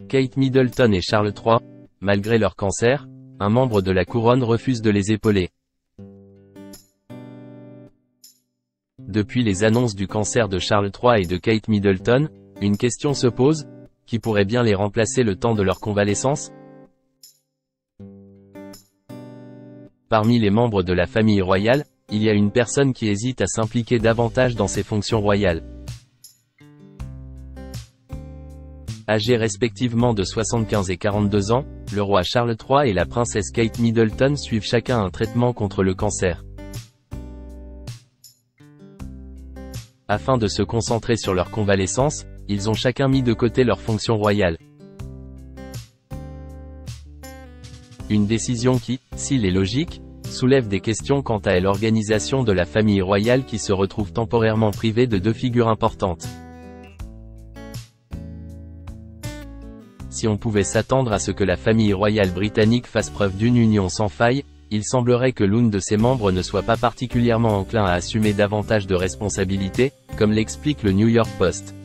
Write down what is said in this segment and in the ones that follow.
Kate Middleton et Charles III, malgré leur cancer, un membre de la couronne refuse de les épauler. Depuis les annonces du cancer de Charles III et de Kate Middleton, une question se pose, qui pourrait bien les remplacer le temps de leur convalescence? Parmi les membres de la famille royale, il y a une personne qui hésite à s'impliquer davantage dans ses fonctions royales. Âgés respectivement de 75 et 42 ans, le roi Charles III et la princesse Kate Middleton suivent chacun un traitement contre le cancer. Afin de se concentrer sur leur convalescence, ils ont chacun mis de côté leurs fonctions royales. Une décision qui, s'il est logique, soulève des questions quant à l'organisation de la famille royale qui se retrouve temporairement privée de deux figures importantes. Si on pouvait s'attendre à ce que la famille royale britannique fasse preuve d'une union sans faille, il semblerait que l'un de ses membres ne soit pas particulièrement enclin à assumer davantage de responsabilités, comme l'explique le New York Post.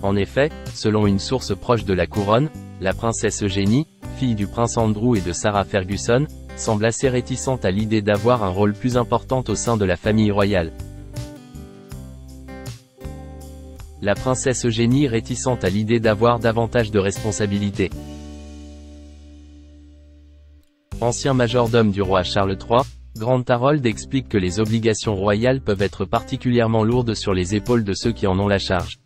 En effet, selon une source proche de la couronne, la princesse Eugénie, fille du prince Andrew et de Sarah Ferguson, semble assez réticente à l'idée d'avoir un rôle plus important au sein de la famille royale. La princesse Eugénie réticente à l'idée d'avoir davantage de responsabilités. Ancien majordome du roi Charles III, Grant Harold explique que les obligations royales peuvent être particulièrement lourdes sur les épaules de ceux qui en ont la charge.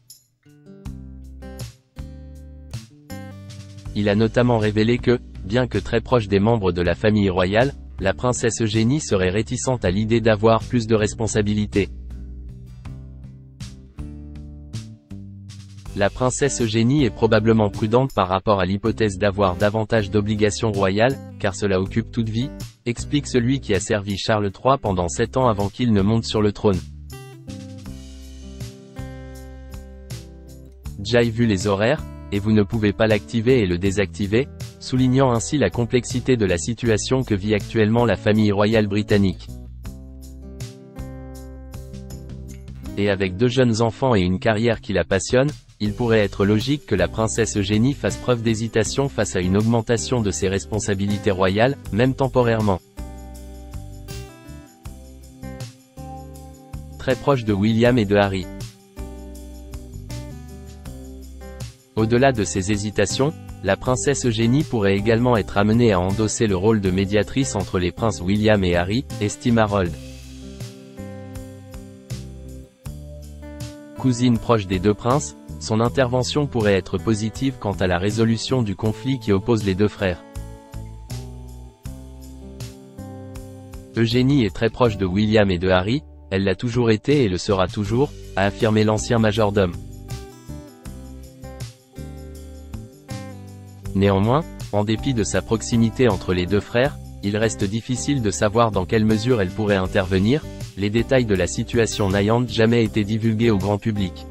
Il a notamment révélé que, bien que très proche des membres de la famille royale, la princesse Eugénie serait réticente à l'idée d'avoir plus de responsabilités. La princesse Eugénie est probablement prudente par rapport à l'hypothèse d'avoir davantage d'obligations royales, car cela occupe toute vie, explique celui qui a servi Charles III pendant 7 ans avant qu'il ne monte sur le trône. J'ai vu les horaires, et vous ne pouvez pas l'activer et le désactiver, soulignant ainsi la complexité de la situation que vit actuellement la famille royale britannique. Et avec 2 jeunes enfants et une carrière qui la passionne, il pourrait être logique que la princesse Eugénie fasse preuve d'hésitation face à une augmentation de ses responsabilités royales, même temporairement. Très proche de William et de Harry. Au-delà de ces hésitations, la princesse Eugénie pourrait également être amenée à endosser le rôle de médiatrice entre les princes William et Harry, estime Harold. Cousine proche des 2 princes, son intervention pourrait être positive quant à la résolution du conflit qui oppose les 2 frères. Eugénie est très proche de William et de Harry, elle l'a toujours été et le sera toujours, a affirmé l'ancien majordome. Néanmoins, en dépit de sa proximité entre les 2 frères, il reste difficile de savoir dans quelle mesure elle pourrait intervenir, les détails de la situation n'ayant jamais été divulgués au grand public.